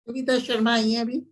कविता शर्मा आई है अभी।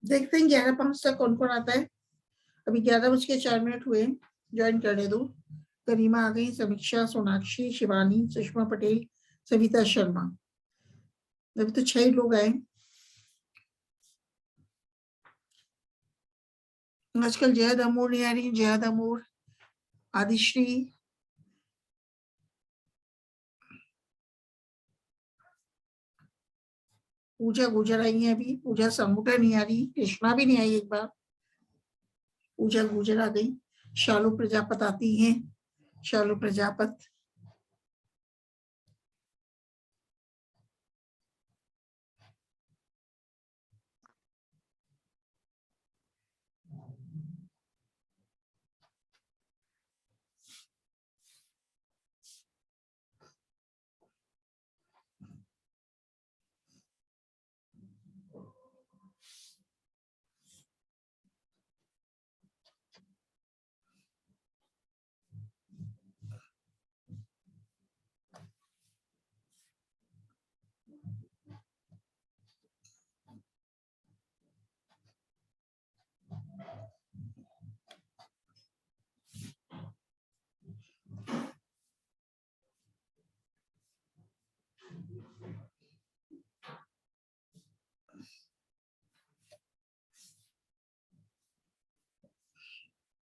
देखते हैं 11:05 तक कौन कौन आता है। अभी 11:04 हुए। ज्वाइन करने दो। करीमा आ गई, समीक्षा, सोनाक्षी, शिवानी, सुषमा पटेल, सविता शर्मा। अभी तो 6 लोग आए। आजकल जया दामोर नहीं आ रही। जया दामोर, आदिश्री, पूजा गुजर आई है अभी। पूजा संगुटा नहीं आ रही। कृष्णा भी नहीं आई एक बार। पूजा गुजर आ गई। शालू प्रजापत आती हैं। शालू प्रजापत,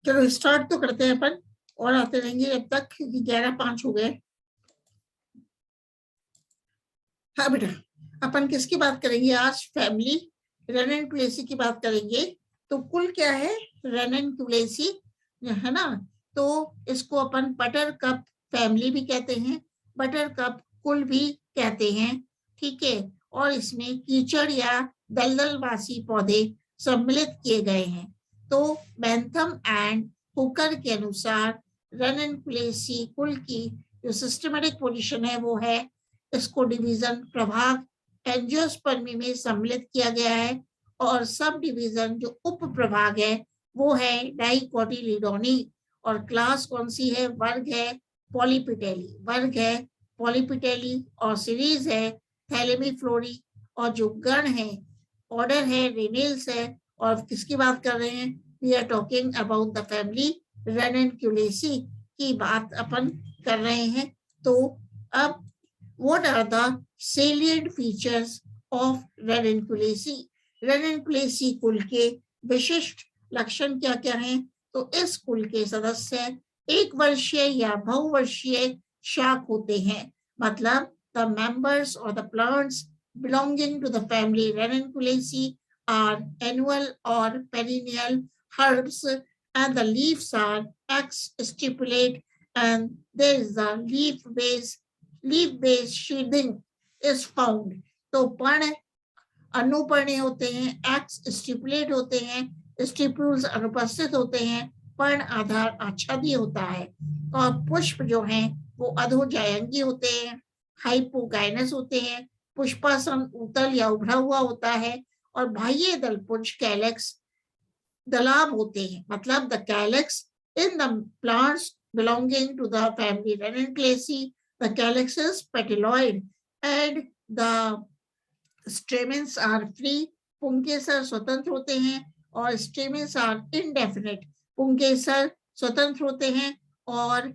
चलो स्टार्ट तो करते हैं अपन। और आते रहेंगे जब तक, क्योंकि 11:05 हो गए। हाँ बेटा, अपन किसकी बात करेंगे आज? फैमिली रेनन कुलेसी की बात करेंगे। तो कुल क्या है? रेनन कुलेसी, है ना। तो इसको अपन बटर कप फैमिली भी कहते हैं, बटर कप कुल भी कहते हैं। ठीक है। और इसमें कीचड़ या दलदलवासी पौधे सम्मिलित किए गए हैं। तो बैंथम एंड हुकर के अनुसार रेनन कुलेसी कुल की जो सिस्टमेटिक पोजीशन है वो है, इसको डिवीजन प्रभाग एंजियोस्पर्मी में सम्मिलित किया गया है। और सब डिवीजन जो उप प्रभाग है वो है डाइकोटिलीडोनी। और क्लास कौन सी है? वर्ग है पॉलीपिटेली। वर्ग है पॉलीपिटेली। और सीरीज है थैलेमीफ्लोरी। और जो गण है, ऑर्डर है रेनिल्स है। और किसकी बात कर रहे हैं? We are talking about the family Ranunculaceae की बात अपन कर रहे हैं। तो अब what are the salient features of रेननक्यूलेसी? रेननक्यूलेसी कुल के विशिष्ट लक्षण क्या क्या हैं? तो इस कुल के सदस्य एक वर्षीय या बहुवर्षीय शाख होते हैं। मतलब the members or the plants belonging to the family Ranunculaceae are annual or perennial herbs, and the leaves are ex-stipulate, and there is a leaf based sheathing is found. तो पर्ण अनुपर्णीय होते हैं, एक्स स्टिपुलेट होते हैं, स्टिपुल्स अनुपस्थित होते हैं, पर्ण आधार आच्छादी होता है। और पुष्प जो हैं वो अधोजायंगी होते हैं, हाइपोगाइनस होते हैं, पुष्पासन उत्तल या उभरा हुआ होता है। और बाह्य दलपुंज कैलेक्स दलाब होते हैं। मतलब the calyx in the plants belonging to the family Ranunculaceae, the calyx is petioloid and the stamens are free. पुंकेसर स्वतंत्र होते हैं और stamens are indefinite. पुंकेसर स्वतंत्र होते हैं और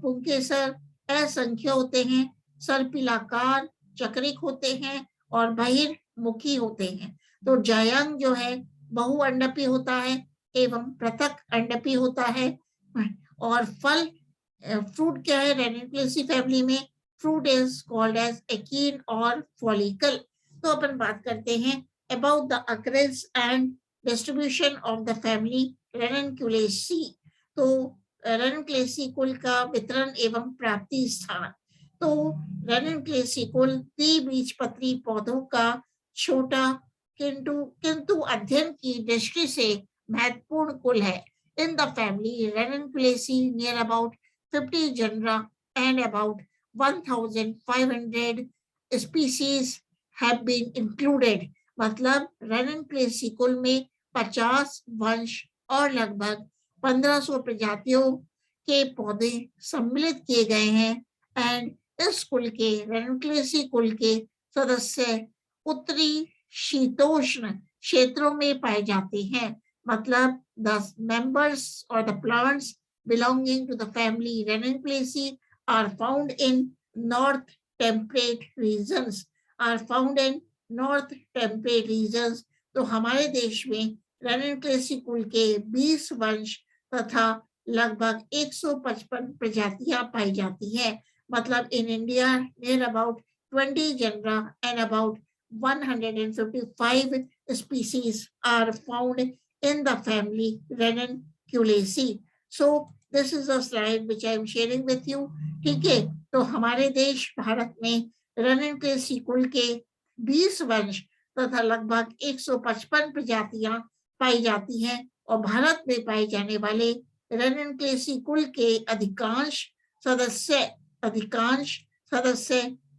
पुंकेसर असंख्य होते हैं, सर्पिलाकार चक्रिक होते हैं और बहिर्मुखी होते हैं। तो जायंग जो है बहुअंडपी होता है एवं पृथक अंडपी होता है। और फल फ्रूट क्या है रेनिकुलेसी फैमिली में? फ्रूट इज कॉल्ड एज एकीन और फॉलिकल। तो अपन बात करते हैं about the occurrence and distribution of the family Ranunculaceae. तो Ranunculaceae कुल का वितरण एवं प्राप्ति स्थान। तो Ranunculaceae कुल द्विबीजपत्री पौधों का छोटा किंतु किंतु अध्ययन की दृष्टि से महत्वपूर्ण कुल है। In the family Ranunculaceae, near about 50 genera and about 1,500 species have been included. मतलब Ranunculaceae कुल में 50 वंश और लगभग 1500 प्रजातियों के पौधे सम्मिलित किए गए हैं। एंड इस कुल के Ranunculaceae कुल के सदस्य उत्तरी शीतोष्ण क्षेत्रों में पाए जाते हैं। मतलब the members or the plants belonging to the family Ranunculaceae are found in north temperate regions, are found in north temperate regions। तो हमारे देश में Ranunculaceae कुल के 20 वंश तथा लगभग 155 प्रजातियां पाई जाती हैं। मतलब in India near about 20 genera and about 155 species are found in the family Ranunculaceae. So this is a slide which I am sharing with you. ठीक है, तो हमारे देश भारत में Ranunculaceae कुल के 20 वंश तथा लगभग 155 प्रजातियां पाई जाती हैं और भारत में पाए जाने वाले Ranunculaceae कुल के अधिकांश सदस्य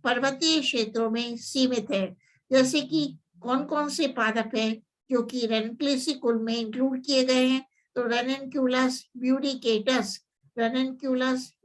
पर्वतीय क्षेत्रों में सीमित है। जैसे कि कौन-कौन से पादप हैं जो कि Ranunculaceae कुल में इंक्लूड किए गए हैं। तो Ranunculus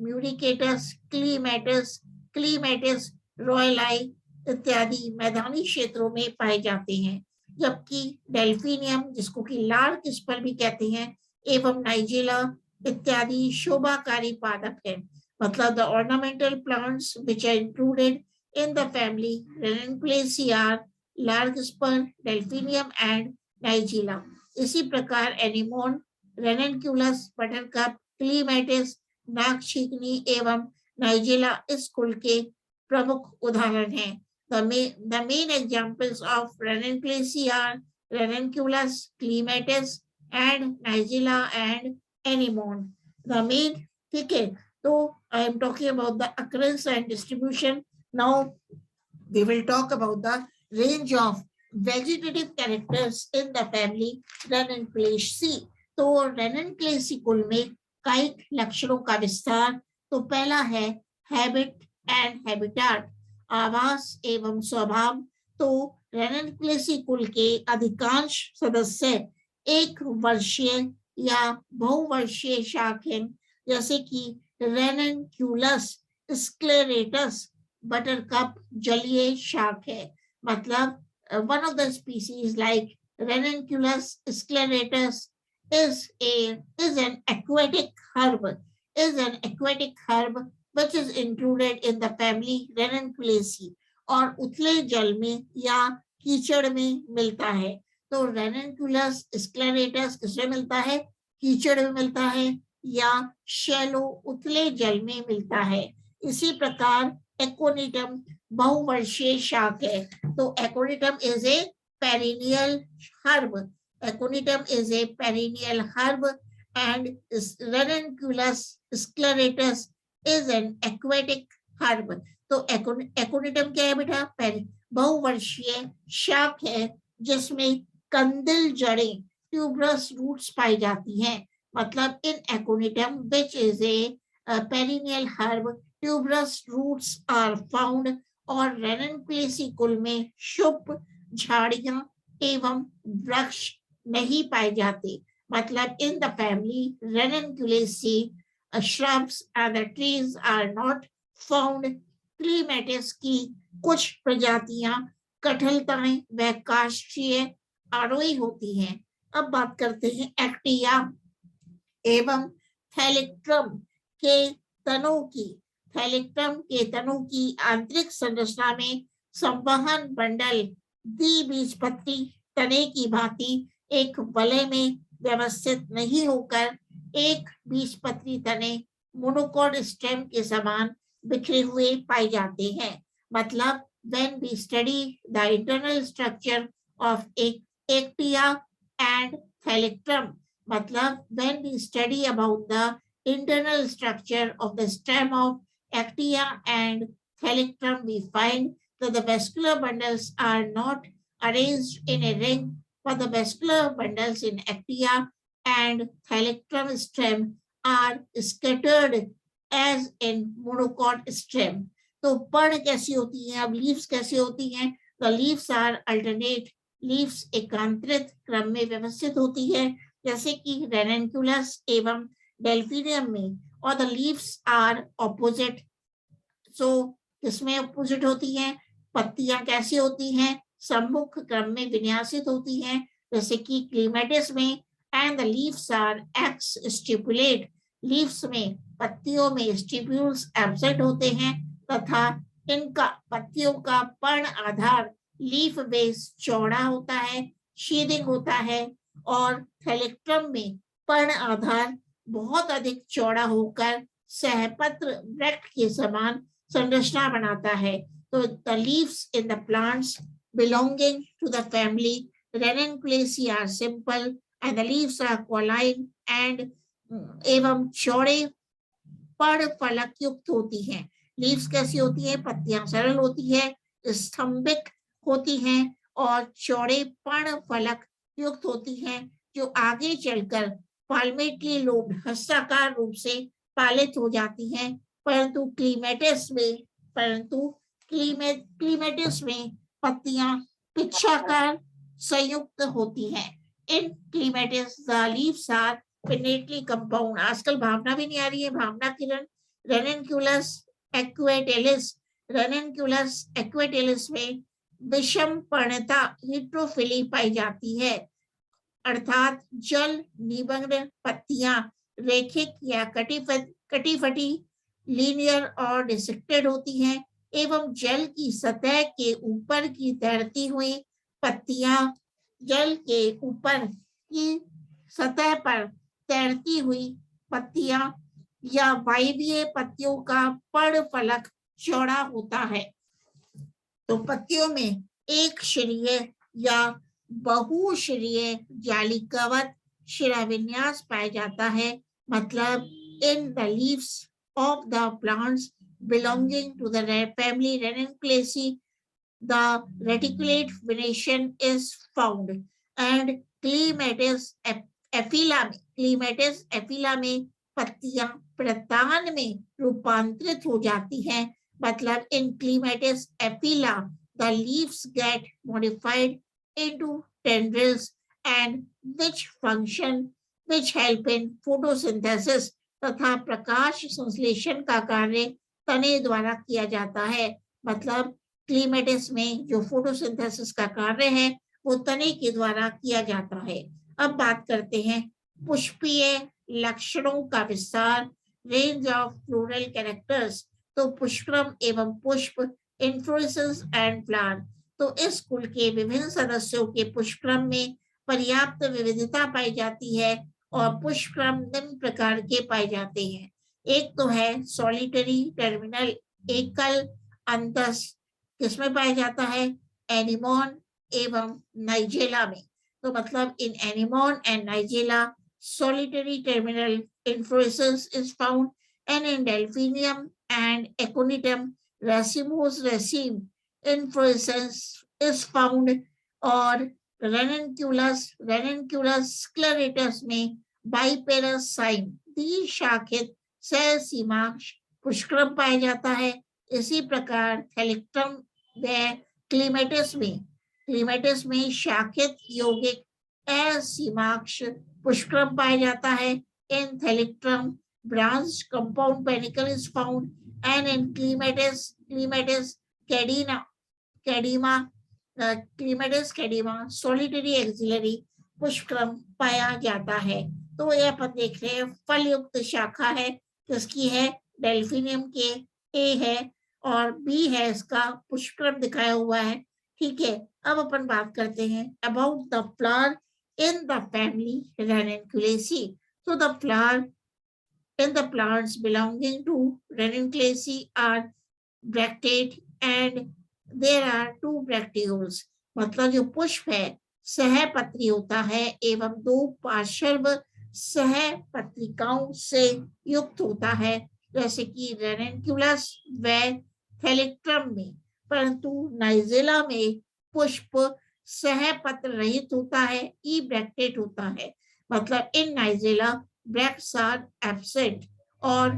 muricatus, Clematis royali इत्यादि मैदानी क्षेत्रों में पाए जाते हैं। जबकि डेल्फिनियम, जिसको कि लार्क स्पर भी कहते हैं, एवं नाइजेला इत्यादि शोभाकारी पादप हैं। मतलब the ornamental plants which are included in the family Ranunculaceae are larkspur, delphinium and nigella। इसी प्रकार एनीमोन, Ranunculus, बटरकप, क्लीमेटिस, नागछीकनी एवं नाइजेला इस कुल के प्रमुख उदाहरण हैं। The main examples of Ranunculaceae are Ranunculus, Clematis and Nigella and anemone। The main, ठीक है, तो I am talking about the occurrence and distribution। Now we will talk about the range of vegetative characters in the family Ranunculaceae। तो Ranunculaceae कुल में कायिक लक्षणों का विस्तार। तो पहला है हैबिट एंड हैबिटाट, आवास एवं स्वभाव। तो Ranunculaceae कुल के अधिकांश सदस्य एक वर्षीय या बहुवर्षीय शाख हैं। जैसे कि Ranunculus scleratus बटरकप जलीय शाख है। मतलब one of the species like Ranunculus scleratus is an aquatic herb, which is included in the family Ranunculaceae और उथले जल में या कीचड़ में मिलता है। तो Ranunculus scleratus किसमें मिलता है? कीचड़ में मिलता है या शैलो उथले जल में मिलता है। इसी प्रकार Aconitum बहुवर्षीय शाख है। तो Aconitum is a perennial herb। Aconitum is a perennial herb and Ranunculus scleratus is an aquatic herb। तो Aconitum क्या है बेटा? बहुवर्षीय शाख है जिसमें कंदिल जड़ें, ट्यूबरस रूट्स पाई जाती हैं। मतलब in Aconitum, which is a perennial herb, tuberous roots are found। और Ranunculaceae कुल में शुष्क झाड़ियां एवं वृक्ष नहीं पाए जाते। मतलब in the family Ranunculaceae, shrubs and the trees are not found। Clematis की कुछ प्रजातियां कठलताएं व काष्ठीय आरोही होती हैं। अब बात करते हैं एक्टिया एवं थैलेक्रम के तनों की। थैलेक्रम के तनों की आंतरिक संरचना में संवहन मंडल द्विबीजपत्री तने की भांति एक वलय में व्यवस्थित नहीं होकर एक बीजपत्री तने मोनोकॉट स्टेम के समान बिखरे हुए पाए जाते हैं। मतलब when we study the internal structure of Actia and Thalictrum. मतलब when we study about the internal structure of the stem of Actia and Thalictrum, we find that the vascular bundles are not arranged in a ring, but the vascular bundles in Actia and Thalictrum stem are scattered as in monocot stem. तो पर्ण कैसी होती है, अब leaves कैसी होती हैं? The leaves are alternate. Leaves एकांतरित क्रम में व्यवस्थित होती है, जैसे कि रेननकुलस एवं डेल्फिनियम में, और द लीव्स आर ऑपोजिट. सो किसमें ऑपोजिट होती हैं? पत्तियां कैसी होती हैं? सम्मुख क्रम में विन्यासित होती हैं, जैसे कि क्लीमेटिस में. And the leaves are exstipulate. Leaves में, पत्तियों में स्टिप्यूल्स एब्सेंट होते हैं, तथा इनका पत्तियों का पर्ण आधार लीफ बेस चौड़ा होता है, शीदिंग होता है, और थैलेक्ट्रम में पर्ण आधार बहुत अधिक चौड़ा होकर सहपत्र वृक्ष के समान संरचना बनाता है. तो the leaves in the plants belonging to the family Ranunculaceae are simple and the leaves are coralline and एवं चौड़े पर्ण फलक युक्त होती हैं. लीव्स कैसी होती है? पत्तियां सरल होती है, स्तंभिक होती हैं और चौड़े पर्ण फलक युक्त होती हैं, जो आगे चलकर पाल्मेटली लोब्ड हस्ताकार रूप से पालित हो जाती हैं. परंतु क्लीमेटिस में पत्तियां पिच्छाकार संयुक्त होती हैं. In Clematis the leaves are pinnately compound. आजकल भावना भी नहीं आ रही है, भावना किरण. रेननकुलस एक्वेटेलिस में विषम पर्णता हिट्रोफिली पाई जाती है, अर्थात जल निबंध पत्तियां रेखिक या कटीफटी लीनियर और डिसेक्टेड होती हैं, एवं जल की सतह के ऊपर की तैरती हुई पत्तियां, जल के ऊपर की सतह पर तैरती हुई पत्तियां या वायवीय पत्तियों का पर्ण फलक चौड़ा होता है. तो पत्तियों में एक श्रेणीय या बहुश्रेणीय जालिकावत शिराविन्यास पाया जाता है. मतलब in the leaves of the plants belonging to the family Ranunculaceae, the reticulate venation is found. And Clematis ephylla में पत्तियां प्रतान में रूपांतरित हो जाती हैं. मतलब in Clematis ephylla the leaves get modified into tendrils and which help in photosynthesis, तथा प्रकाश संश्लेषण का कार्य तने द्वारा किया जाता है. मतलब क्लीमेटिस में जो फोटोसिंथेसिस का कार्य है वो तने के द्वारा किया जाता है. अब बात करते हैं पुष्पीय लक्षणों का विस्तार, रेंज ऑफ फ्लोरल कैरेक्टर्स. तो पुष्पक्रम एवं पुष्प, इन्फ्लोरेसेंस एंड फ्लावर. तो इस कुल के विभिन्न सदस्यों के पुष्पक्रम में पर्याप्त विविधता पाई जाती है और पुष्पक्रम निम्न प्रकार के पाए जाते हैं. एक तो है सॉलिटरी टर्मिनल, एकल अंतस. किसमें पाया जाता है? एनिमोन एवं नाइजेला में. तो मतलब in anemone and Nigella solitary terminal inflorescence is found, and in delphinium and aconitum racemose raceme inflorescence is found, और रेननकुलस स्क्लेरेटस में बाइपेरस साइम द्विशाखित सहसीमाक्ष पुष्पक्रम पाया जाता है. इसी प्रकार थैलेक्ट्रम व क्लीमेटिस में शाखित यौगिक असीमाक्ष पुष्पक्रम पाया जाता है. In Thalictrum branch compound panicle is found, and in Clematis कैडिमा सॉलिटरी एक्सिलरी पुष्पक्रम पाया जाता है. तो ये अपन देख रहे हैं फल युक्त शाखा है, किसकी है? डेल्फिनियम के. ए है और बी है, इसका पुष्पक्रम दिखाया हुआ है. ठीक है. अब अपन बात करते हैं about the flower in the family Ranunculaceae. So the flower in the plants belonging to Ranunculaceae are bractate, and there are two bracteoles. मतलब जो पुष्प है सहपत्री होता है एवं 2 पार्श्व सहपत्रिकाओं से युक्त होता है, जैसे कि रेननक्यूलस व थैलेट्रम में। परंतु नाइजेला में पुष्प सहपत्र रहित होता है, ई ब्रैक्टेट होता है। मतलब इन नाइजेला ब्रैक्ट्स आर एब्सेंट। और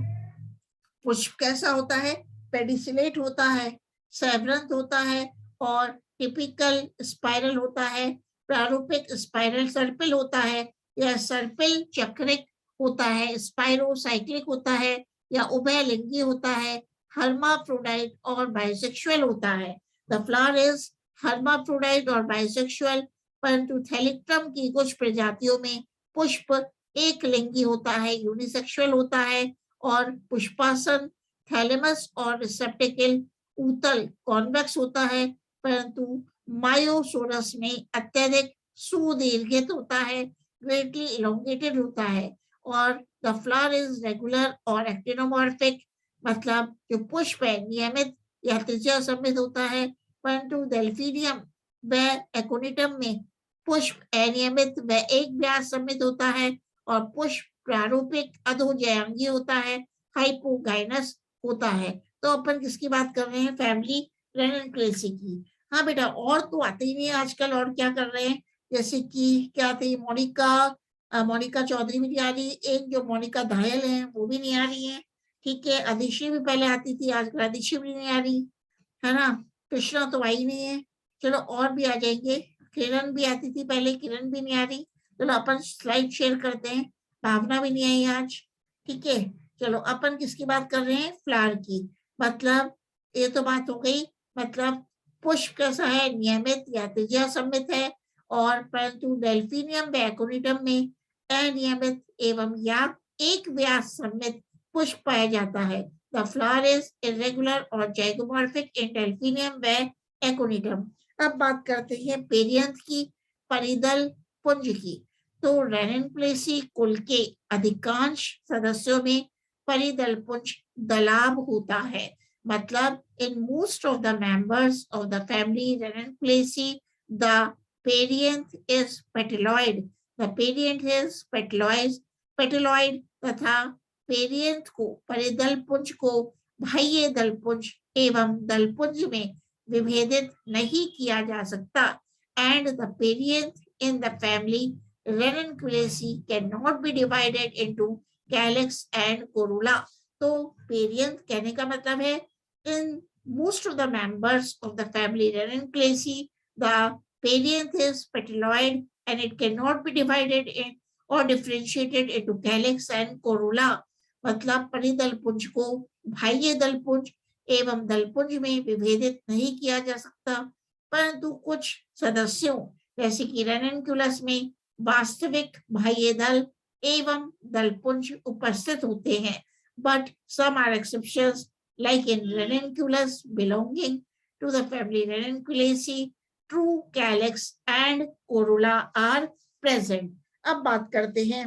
पुष्प कैसा होता है? पेडिसिलेट होता है, सैवरंत होता है और टिपिकल स्पाइरल होता है, प्रारूपिक स्पाइरल सर्पिल होता है या सर्पिल चक्रिक होता है, स्पाइरोसाइक्लिक होता है या उभयलिंगी होता है, हर्माफ्रोडाइट और बाइसेक्सुअल होता है। द फ्लावर इज हर्माफ्रोडाइट और बाइसेक्सुअल, परंतु थैलेट्रम की कुछ प्रजातियों में पुष्प एक लिंगी होता है, यूनिसेक्सुअल होता है और पुष्पासन थैलेमस और रिसेप्टिकल ऊतल कॉन्वेक्स होता है, परंतु मायोसोरस में अत्यधिक सुदीर्घित होता है, ग्रेटली इलोंगेटेड होता है। और द फ्लावर इज रेगुलर और एक्टिनोमॉर्फिक, मतलब जो पुष्प है नियमित या त्रिज्या सममित होता है, परंतु डेल्फिनियम व एकोनिटम में पुष्प अनियमित व एक व्यास सममित होता है और पुष्प प्रारूपिक अधोजयांगी होता है, हाइपोगाइनस होता है। तो अपन किसकी बात कर रहे हैं? फैमिली रेननक्लेसी की। हाँ बेटा, और तो आते ही नहीं आजकल। और क्या कर रहे हैं? जैसे कि क्या थी, मोनिका चौधरी भी नहीं आ रही, एक जो मोनिका धायल है वो भी नहीं आ रही है। ठीक है, अधिश्री भी पहले आती थी, आजकल अधिश्री भी नहीं आ रही है ना। कृष्णा तो आई नहीं है। चलो और भी आ जाएंगे। किरण भी आती थी पहले, किरण भी नहीं आ रही। चलो अपन स्लाइड शेयर करते हैं। भावना भी नहीं आई आज। ठीक है, चलो अपन किसकी बात कर रहे हैं? फ्लावर की। मतलब ये तो बात हो गई। मतलब पुष्प कैसा है? नियमित या त्रिज्या सममित है, और परंतु डेल्फिनियम व एकोनिटम में अनियमित एवं या एक व्यास सममित पुष्प पाया जाता है। द फ्लावर इज इरेगुलर और जाइगोमॉर्फिक इन डेल्फिनियम व एकोनिटम। अब बात करते हैं पेरियंथ की, परिदल पुंज की। तो रेननक्लेसी कुल के अधिकांश सदस्यों में परिदल पुंज दलाब होता है। मतलब in most of the members of the family Ranunculaceae, the perianth is petalloid. The perianth is पेटेलॉइड तथा पेरियंथ को, परिदल पुंज को बाह्य दलपुंज एवं दलपुंज में विभेदित नहीं किया जा सकता। And the perianth in the family Ranunculaceae cannot be divided into calyx and corolla. तो पेरियंथ कहने का मतलब है in most of the members of the family Ranunculaceae, the perianth is petalloid and it cannot be divided in or differentiated into calyx and corolla. मतलब परिदलपुंज को बाह्य दलपुंज एवं दलपुंज में विभेदित नहीं किया जा सकता, परंतु कुछ सदस्यों जैसे कि रेननक्यूलस में वास्तविक बाह्य दल एवं दलपुंज उपस्थित होते हैं। But some are exceptions, like in Ranunculus belonging to the family Ranunculaceae, true calyx and corolla are present. अब बात करते हैं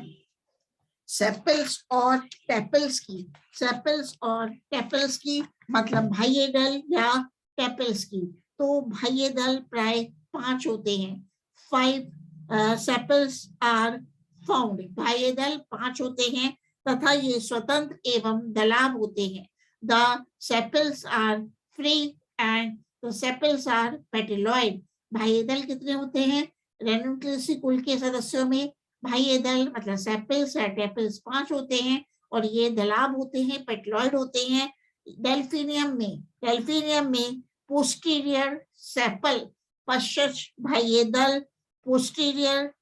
सेपल्स और टेपल्स की। सेपल्स और टेपल्स की मतलब बाह्य दल या टेपल्स की। तो बाह्य दल प्राय 5 होते हैं। 5 सेपल्स आर फाउंड। बाह्य दल 5 होते हैं तथा ये स्वतंत्र एवं दलाब होते हैं। The sepals are free and the sepals are petalloid. बाह्य दल कितने होते हैं? रेनुक्लेसी कुल के सदस्यों में बाह्य दल मतलब सेपल्स या टेपल्स 5 होते हैं और ये दलाब होते हैं, पेटलॉइड होते हैं। डेल्फिनियम में पोस्टीरियर सेपल पश्चात बाह्य दल, पोस्टीरियर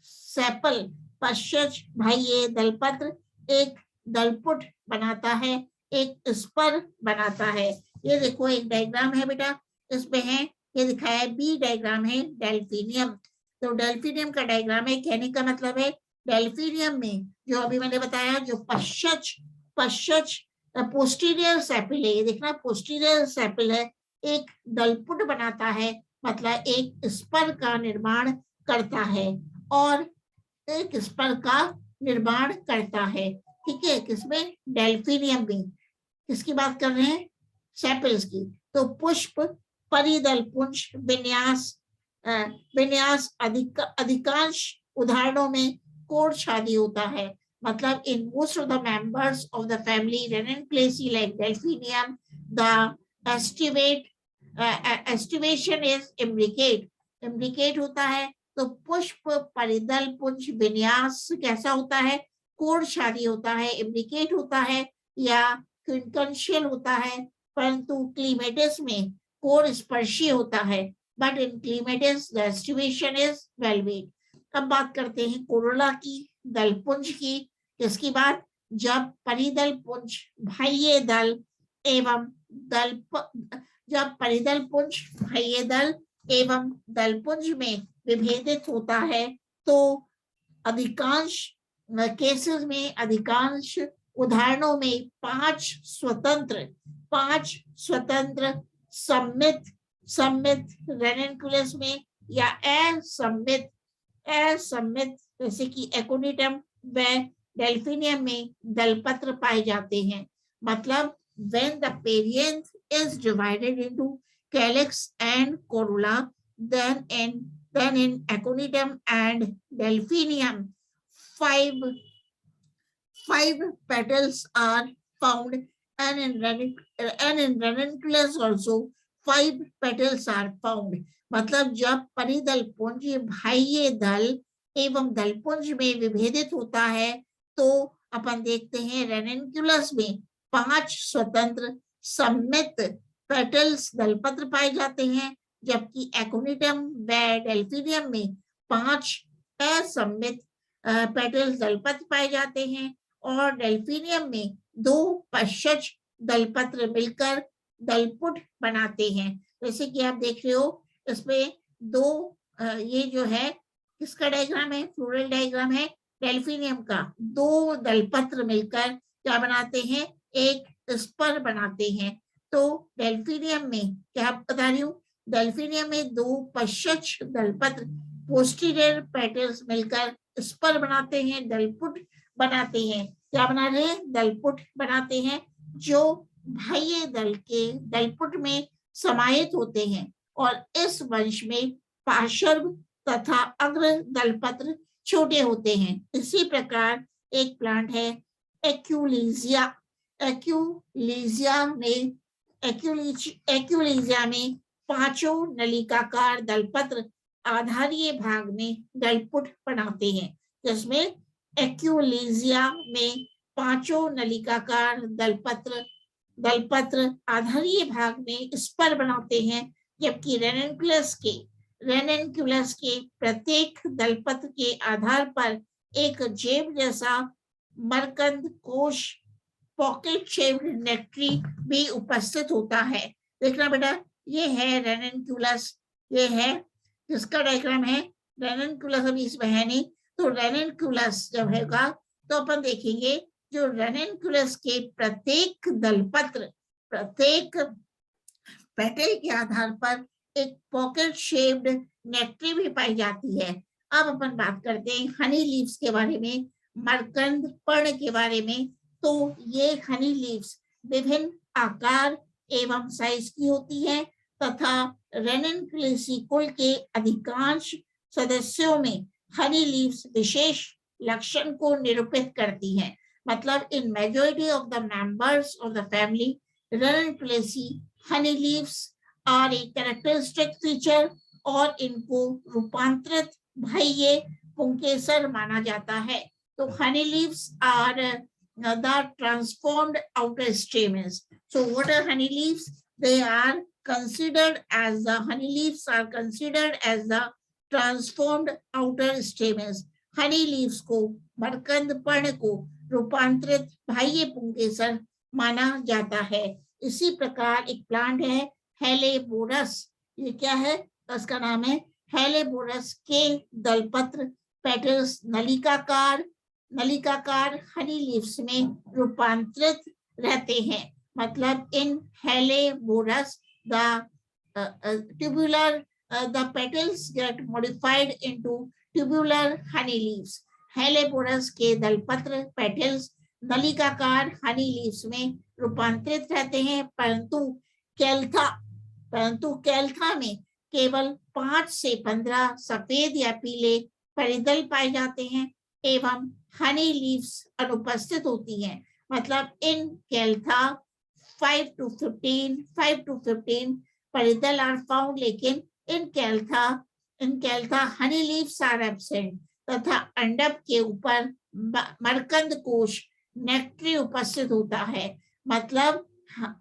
सेपल पश्चात बाह्य दलपत्र एक दलपुट बनाता है, एक स्पर बनाता है। ये देखो एक डायग्राम है बेटा, इसमें है ये दिखाया है, बी डायग्राम है डेल्फिनियम। तो डेल्फिनियम का डायग्राम है, कहने का मतलब है डेल्फिनियम में जो अभी मैंने बताया जो पश्चात पोस्टीरियर सेपिल है, ये देखना पोस्टीरियर सेपिल है, एक दलपुट बनाता है मतलब एक स्पर का निर्माण करता है और एक स्पर का निर्माण करता है। ठीक है, किसमें? डेल्फिनियम में। किसकी बात कर रहे हैं? सेपल्स की। तो पुष्प परिदल पुंज विन्यास विन्यास अधिकांश उदाहरणों में कोर्ट शादी होता है। मतलब in most of the members of the family Ranunculaceae like Delphinium the aestivation is imbricate. Imbricate होता है तो पुष्प परिदल पुंज विन्यास कैसा होता है, कोर्ट शादी होता है, इम्ब्रिकेट होता है या क्विंकन्शियल होता है। परंतु क्लीमेटिस में कोर स्पर्शी होता है, but in Clematis the aestivation is valvate. अब बात करते हैं कोरोला की, दलपुंज की। किसकी बात, जब परिदल पुंज बाह्य दल एवं जब परिदल पुंज बाह्य दल एवं दलपुंज में विभेदित होता है तो अधिकांश केसेस में, अधिकांश उदाहरणों में पांच स्वतंत्र सम्मित रेनेनकुलस में या असम्मित जैसे कि एकोनिटम व डेल्फिनियम में दलपत्र पाए जाते हैं। मतलब when the perianth is divided into calyx and corolla, then in aconitum and delphinium five petals are found, and in ranunculus also 5 petals are found। मतलब जब परिदल पुंज बाह्य दल एवं दलपुंज में विभेदित होता है तो अपन देखते हैं रेनेनकुलस में 5 स्वतंत्र सम्मित पेटल्स दलपत्र पाए जाते हैं, जबकि एकोनिटम व डेल्फिनियम में 5 असम्मित पेटल्स दलपत्र पाए जाते हैं और डेल्फिनियम में 2 पश्च दलपत्र मिलकर दलपुट बनाते हैं। जैसे कि आप देख रहे हो इसमें 2 ये जो है किसका डायग्राम है, फ्लोरल डायग्राम है डेल्फिनियम का। 2 दलपत्र मिलकर क्या बनाते हैं, एक स्पर बनाते हैं। तो डेल्फिनियम में क्या बता रही हूँ, डेल्फिनियम में 2 पश्च दलपत्र पोस्टीरियर पेटल्स मिलकर स्पर बनाते हैं, दलपुट बनाते हैं। क्या बना रहे हैं, दलपुट बनाते हैं जो बाह्य दल के दलपुट में समाहित होते हैं। और इस वंश में पार्श्व तथा अग्र दलपत्र छोटे होते हैं। इसी प्रकार एक प्लांट है एक्यूलीजिया। एक्यूलीजिया में 5 नलिकाकार दलपत्र आधारीय भाग में दलपुट बनाते हैं, जिसमें एक्यूलीजिया में 5 नलिकाकार दलपत्र आधारीय भाग में स्पर बनाते हैं, जबकि रेनेनकुलस के प्रत्येक दलपत्र के आधार पर एक जेब जैसा मरकंद कोश पॉकेट शेप्ड नेक्ट्री भी उपस्थित होता है। देखना बेटा, ये है रेनेनकुलस, ये है जिसका डायग्राम है रेनेनकुलस। अभी इसमें है नहीं, तो रेनेनकुलस जब होगा तो अपन देखेंगे जो रेनेनकुलस के प्रत्येक दलपत्र प्रत्येक पेटल के आधार पर एक पॉकेट शेप्ड नेक्ट्री भी पाई जाती है। अब अपन बात करते हैं हनी लीव्स के बारे में, मरकंद पर्ण के बारे में। तो ये हनी लीव्स विभिन्न आकार एवं साइज की होती है तथा रेनेनकुलेसी कुल के अधिकांश सदस्यों में हनी लीव्स विशेष लक्षण को निरूपित करती हैं। मतलब in majority of the members of the family Ranunculaceae honey leaves are a characteristic feature और इनको रूपांतरित बाह्य पुंकेसर माना जाता है। तो honey leaves are the transformed outer stamens. So what are honey leaves? They are considered as the honey leaves are considered as the transformed outer stamens. Honey leaves को, मरकंद पर्ण को रूपांतरित बाह्य पुंकेसर माना जाता है। इसी प्रकार एक प्लांट है हेलेबोरस। ये क्या है, उसका नाम है हेलेबोरस के दलपत्र पेटल्स नलिकाकार हनी लीव्स में रूपांतरित रहते हैं। मतलब in Helleborus the petals get modified into tubular honey leaves. Helleborus के दलपत्र पेटल्स नलिकाकार हनी लीव्स में रूपांतरित रहते हैं, परंतु कैल्था में केवल 5 से 15 सफेद या पीले परिदल पाए जाते हैं एवं हनी लीव्स अनुपस्थित होती हैं। मतलब इन कैल्था 5 to 15 परिदल आर फाउंड, लेकिन इन कैल्था हनी लीव्स आर एब्सेंट तथा अंडक के ऊपर मरकंद कोश नेक्ट्री उपस्थित होता है। मतलब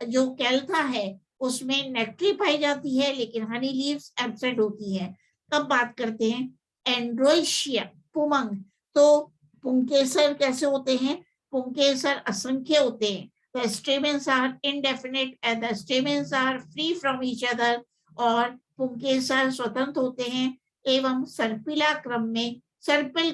जो कैल्था है उसमें नेक्ट्री पाई जाती है लेकिन हनी लीव्स एब्सेंट होती है। अब बात करते हैं एंड्रोइशिया पुमंग। तो पुंकेसर कैसे होते हैं? पुंकेसर असंख्य होते हैं। The stamens are indefinite and the stamens are free from each other और पुंकेसर स्वतंत्र होते हैं एवं सर्पिल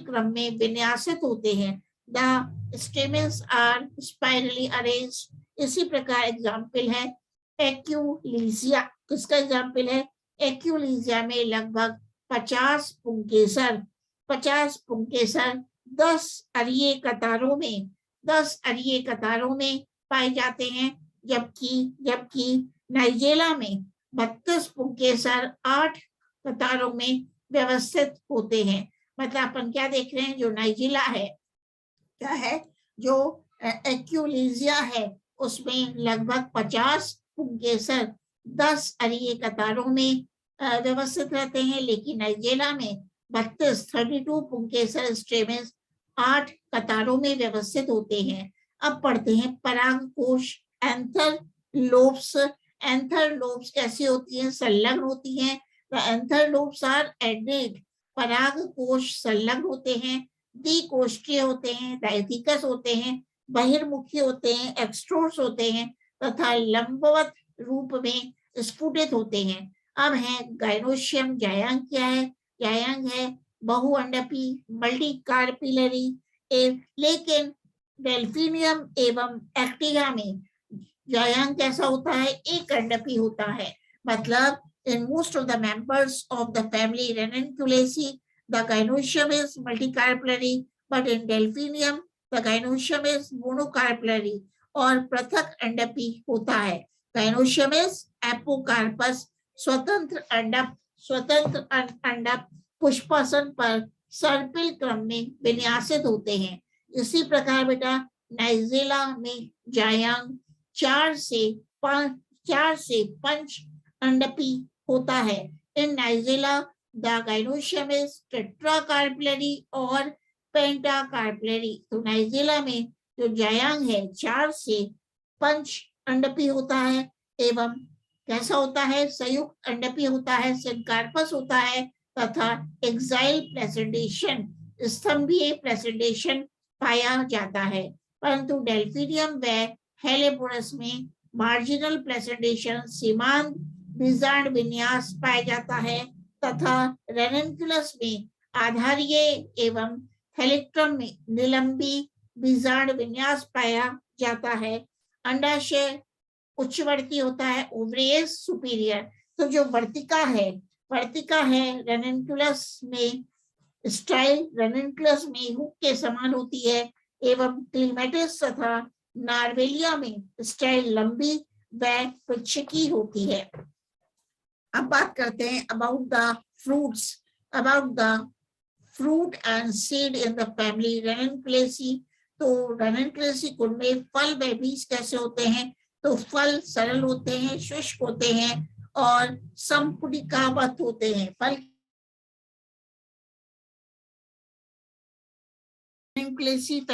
क्रम में विन्यासित होते हैं। The stamens are spirally arranged। इसी प्रकार एग्जाम्पल है एक्यूलीजिया। किसका एग्जाम्पल है? एक्यूलीजिया में लगभग 50 पुंकेसर 10 अरिये कतारों में पाए जाते हैं, जबकि नाइजेला में 32 पुंकेसर 8 कतारों में व्यवस्थित होते हैं। मतलब अपन क्या देख रहे हैं, जो नाइजेला है क्या है, जो एक्यूलीजिया है उसमें लगभग 50 पुंकेसर 10 अरिये कतारों में व्यवस्थित रहते हैं, लेकिन नाइजेला में 32 पुंकेसर स्टेमेंस 8 कतारों में व्यवस्थित होते हैं। अब पढ़ते हैं परागकोश एंथर लोब्स कैसी होती हैं? संलग्न होती हैं। Anther lobes are added. परागकोश संलग्न होते हैं, द्विकोष्ठीय होते हैं, डायथिकस होते हैं, बहिर्मुखी होते हैं, एक्सट्रोस होते हैं तथा लंबवत रूप में स्फुटित होते हैं। अब है गाइनोशियम। जायांग क्या है? जायांग है बहुअंडपी मल्टीकार्पिलरी। लेकिन डेल्फिनियम एवं एक्टिगा में जायांग कैसा होता है? एक अंडपी होता है। मतलब in most of the members of the family Ranunculaceae, the gynoecium is multicarpellary, but in Delphinium the gynoecium is monocarpellary और पृथक अंडपी होता है। gynoecium is apocarpus। स्वतंत्र अंडप पुष्पासन पर सर्पिल क्रम में विन्यासित होते हैं। इसी प्रकार बेटा नाइजेला में जायांग 4 से 5 अंडपी होता है। इन नाइजेला द गाइनोशियम इज टेट्राकार्पलरी और पेंटाकार्पलरी। तो नाइजेला में जो जायांग है 4 से 5 अंडपी होता है एवं कैसा होता है? संयुक्त अंडपी होता है, सिनकार्पस होता है तथा एक्साइल प्लेसिडेशन स्तंभीय प्लेसिडेशन पाया जाता है। परंतु डेल्फिनियम व हेलेबोरस में मार्जिनल प्लेसिडेशन सीमांत बीजांड विन्यास पाया जाता है तथा रेननकुलस में आधारीय एवं थैलेक्ट्रम में निलंबी बीजांड विन्यास पाया जाता है। अंडाशय उच्चवर्ती होता है, ओवरियस सुपीरियर। तो जो वर्तिका है रेननकुलस में स्टाइल रेननकुलस में हुक के समान होती है एवं क्लीमेटिस तथा नार्वेलिया में स्टाइल लंबी व पिच्छकी होती है। अब बात करते हैं about the fruit and seed in the family Ranunculaceae. तो रेननकुलेसी कुल में फल व बीज कैसे होते हैं? तो फल सरल होते हैं, शुष्क होते हैं और संपुटिकावत होते हैं। फल रेननकुलेसी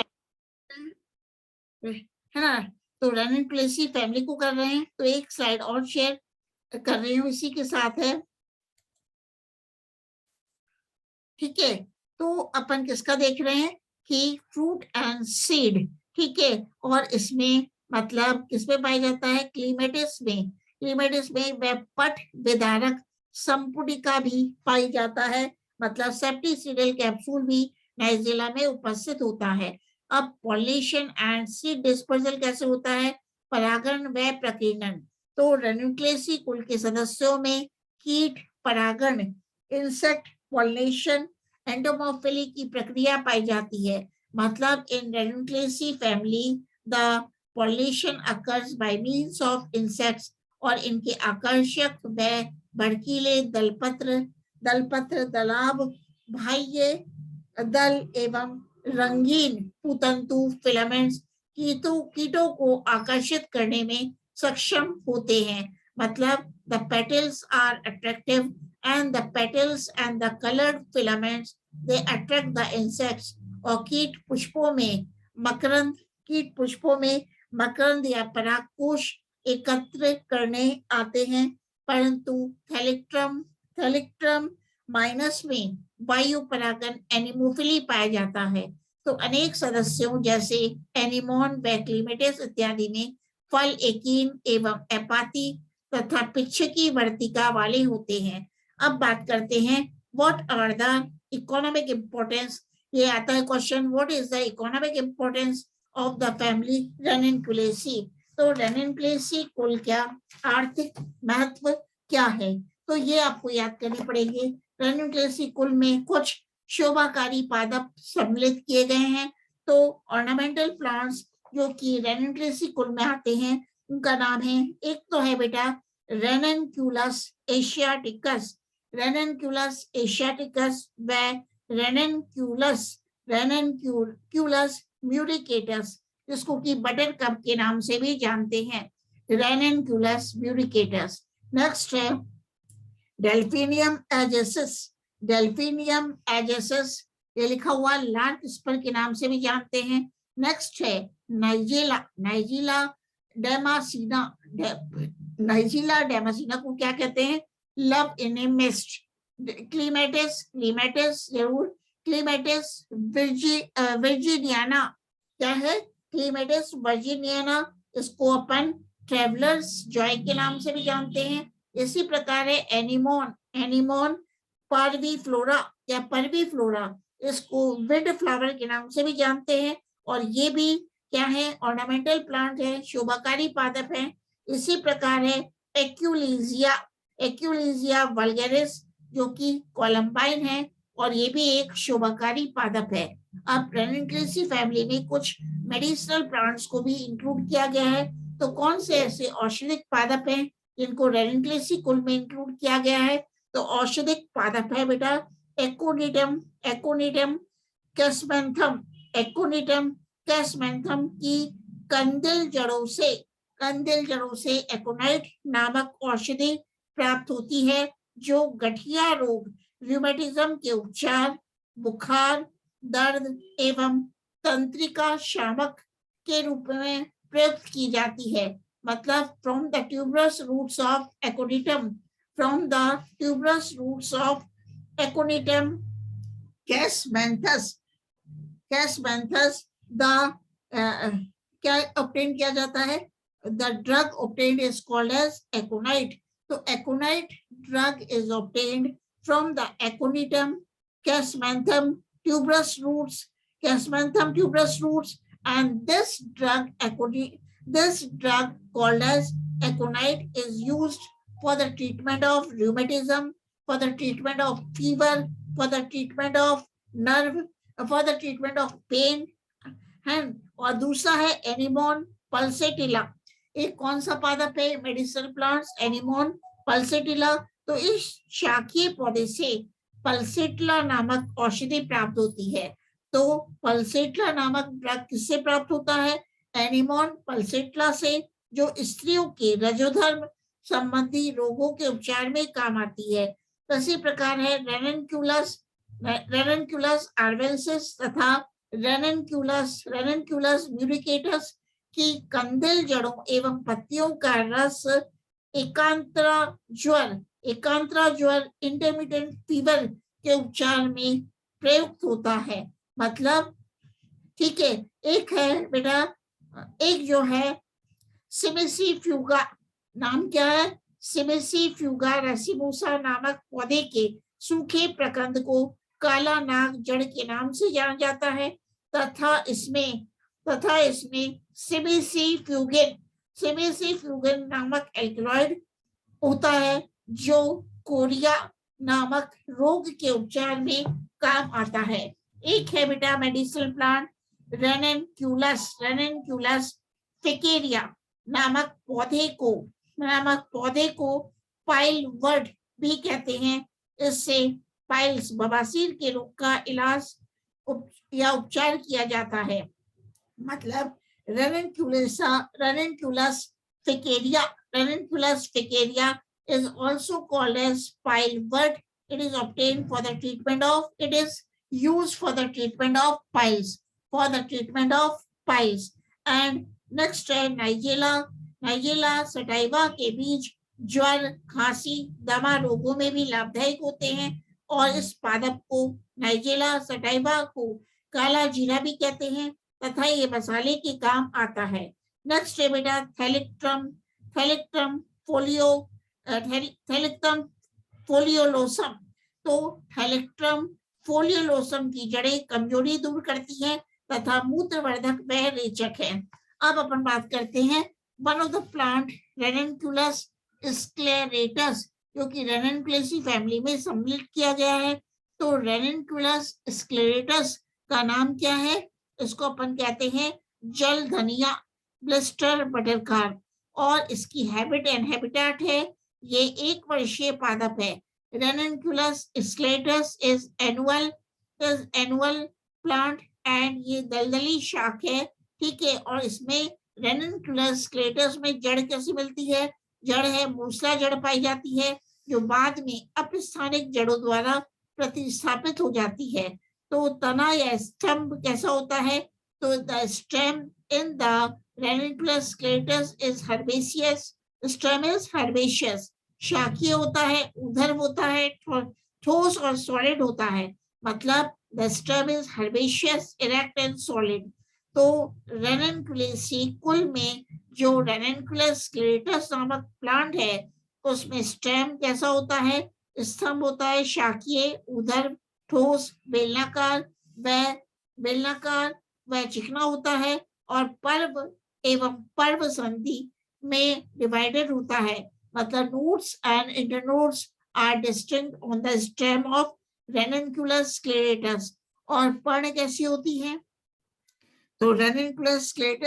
है ना। तो रेननकुलेसी फैमिली को कर रहे हैं। तो एक स्लाइड और शेयर कर रही हूँ, इसी के साथ है। ठीक है, तो अपन किसका देख रहे हैं कि फ्रूट एंड सीड। ठीक है, और इसमें मतलब किसमें पाया जाता है? क्लीमेटिस में वह पट विदारक संपुटिका भी पाई जाता है। मतलब सेप्टिसीडल कैप्सूल भी नाइजेला में उपस्थित होता है। अब पॉलिनेशन एंड सीड डिस्पर्सल कैसे होता है? परागण व प्रकीर्णन। तो रेननकुलेसी कुल के सदस्यों में कीट परागण इंसेक्ट पॉलिनेशन एंडोमोफिली की प्रक्रिया पाई जाती है। मतलब in Ranunculaceae family the pollination occurs by means of insects और इनके आकर्षक व भड़कीले दलपत्र दलपत्र, दलाभ, बाह्य दल एवं रंगीन पुतंतु फिलामेंट्स कीटों को आकर्षित करने में सक्षम होते हैं। मतलब the petals are attractive and the petals and the colored filaments they attract the insects। और कीट पुष्पों में मकरंद या परागकोश एकत्र करने आते हैं, परंतु थैलेक्ट्रम माइनस में वायु परागन एनिमोफिली पाया जाता है। तो अनेक सदस्यों जैसे एनिमोन व क्लीमेटिस इत्यादि में फल एकीन एवं एपाती तथा पिच्छकी वर्तिका वाले होते हैं। अब बात करते हैं what are the economic importance. ये आता है question, what is the economic importance of the family Ranunculaceae. तो रेनिनकुलेसी कुल क्या आर्थिक महत्व क्या है, तो ये आपको याद करने पड़ेंगे। रेनिनकुलेसी कुल में कुछ शोभाकारी पादप सम्मिलित किए गए हैं। तो ऑर्नामेंटल प्लांट्स जो कि रेनिनकुलेसी कुल में आते हैं उनका नाम है, एक तो है बेटा रेनिनकुलस एशियाटिकस, रेनिनकुलस एशियाटिकस व रेनिनकुलस म्यूरिकेटस, जिसको कि बटर कप के नाम से भी जानते हैं, रेनिनकुलस म्यूरिकेटस। नेक्स्ट है डेल्फिनियम एजेसिस, डेल्फिनियम एजेसिस ये लिखा हुआ लार्क स्पर के नाम से भी जानते हैं। नेक्स्ट है नाइजीला डेमासीना, नाइजीला डेमासीना को क्या कहते हैं, लव एनिमिस्ट। क्लीमेटिस जरूर, क्लीमेटिस वर्जीनियाना क्या है, क्लीमेटिस वर्जीनियाना, इसको अपन ट्रेवलर्स जॉय के नाम से भी जानते हैं। इसी प्रकार है एनिमोन पार्वीफ्लोरा या पर्वीफ्लोरा, इसको विंड फ्लावर के नाम से भी जानते हैं। और ये भी क्या है, ऑर्नामेंटल प्लांट है, शोभाकारी पादप है। इसी प्रकार है एक्यूलेजिया वल्गैरिस जो कि कोलम्बाइन है और ये भी एक शोभाकारी पादप है। अब रेनिनकुलेसी फैमिली में कुछ मेडिसिनल प्लांट्स को भी इंक्लूड किया गया है। तो कौन से ऐसे औषधिक पादप हैं जिनको रेनिनकुलेसी कुल में इंक्लूड किया गया है, तो औषधिक पादप है बेटा एकोनिटम कैसमेंथम की कंदिल जड़ों से एकोनाइट नामक औषधि प्राप्त होती है, जो गठिया रोग, रूमेटिज्म के उपचार, बुखार, दर्द एवं तंत्रिका शामक के रूप में प्रयुक्त की जाती है। मतलब from the tuberous roots of aconitum chasmanthus क्या ऑब्टेन किया जाता है, the drug obtained is called as aconite. तो aconite drug is obtained from the aconitum chasmanthum tuberous roots, and this drug called as aconite is used for the treatment of rheumatism, for the treatment of fever, for the treatment of nerve, for the treatment of pain। और दूसरा है anemone pulsatilla. एक कौन सा पादप है medicinal plants, anemone pulsatilla. तो इस शाखीय पौधे से पल्सेटिला नामक औषधि प्राप्त होती है। तो पल्सेटिला नामक ड्रग किससे प्राप्त होता है, एनिमोन पल्सेटिला से, जो स्त्रियों के रजोधर्म संबंधी रोगों के उपचार में काम आती है। इसी प्रकार है रेनिनकुलस आर्वेंसिस तथा रेनिनकुलस म्यूरिकेटस की कंदिल जड़ों एवं पत्तियों का रस एकांतरा ज्वर इंटरमिटेंट फीवर के उपचार में प्रयुक्त होता है। मतलब ठीक है, एक है बेटा, एक जो है सिमिसीफ्यूगा, नाम क्या है, सिमिसीफ्यूगा रेसिमोसा नामक पौधे के सूखे प्रकंद को काला नाग जड़ के नाम से जाना जाता है। तथा इसमें सिमिसीफ्यूगिन नामक एल्कलॉइड होता है, जो कोरिया नामक रोग के उपचार में काम आता है। एक है बेटा मेडिसिनल प्लांट रेनिनकुलस फिकेरिया नामक पौधे को पाइलवर्ड भी कहते हैं। इससे पाइल्स बवासीर के रोग का इलाज या उपचार किया जाता है। मतलब ranunculus ficaria is also called as pile, but it is obtained for the treatment of, it is used for the treatment of piles, and next है Nigella sativa के बीज ज्वर, खांसी, दमा रोगों में भी लाभदायक होते हैं और इस पादप को नाइजेला सटाइवा को काला जीरा भी कहते हैं तथा ये मसाले के काम आता है। नेक्स्ट है बेटा थैलेक्ट्रम फोलियोलोसम। तो थैलेक्ट्रम फोलियोलोसम की जड़ें कमजोरी दूर करती है तथा मूत्रवर्धक व रेचक है। अब अपन बात करते हैं वन ऑफ द प्लांट रेननकुलस स्क्लेरेटस, जो कि रेननकुलेसी फैमिली में सम्मिलित किया गया है। तो रेननकुलस स्क्लेरेटस का नाम क्या है? इसको अपन कहते हैं जल धनिया, ब्लिस्टर बटरकार, और इसकी हैबिट एंड हैबिटेट है, ये 1 वर्षीय पादप है। रेननकुलस sceleratus is annual plant and ये दलदली शाख है, ठीक है। और इसमें रेननकुलस स्क्लेरेटस में जड़ कैसी मिलती है? जड़ है मूसला जड़ पाई जाती है जो बाद में अपस्थानिक जड़ों द्वारा प्रतिस्थापित हो जाती है। तो तना या स्तंभ कैसा होता है? तो the stem in the Ranunculus sceleratus is herbaceous, stem is herbaceous, शाखीय होता है, ऊर्ध्व होता है, ठोस और सॉलिड होता है। मतलब the stem is herbaceous, erect and solid. तो रेननकुलेसी कुल में जो रेननकुलस स्क्लेरेटस नामक प्लांट है उसमें स्टेम कैसा होता है? स्तंभ होता है, शाखीय, ऊर्ध्व, ठोस, बेलनाकार व चिकना होता है और पर्व एवं पर्व संधि में डिवाइडेड होता है। मतलब nodes and internodes are distinct on the stem of Ranunculus sceleratus. और पर्ण कैसी होती है? तो रेननकुलस स्क्लेरेटस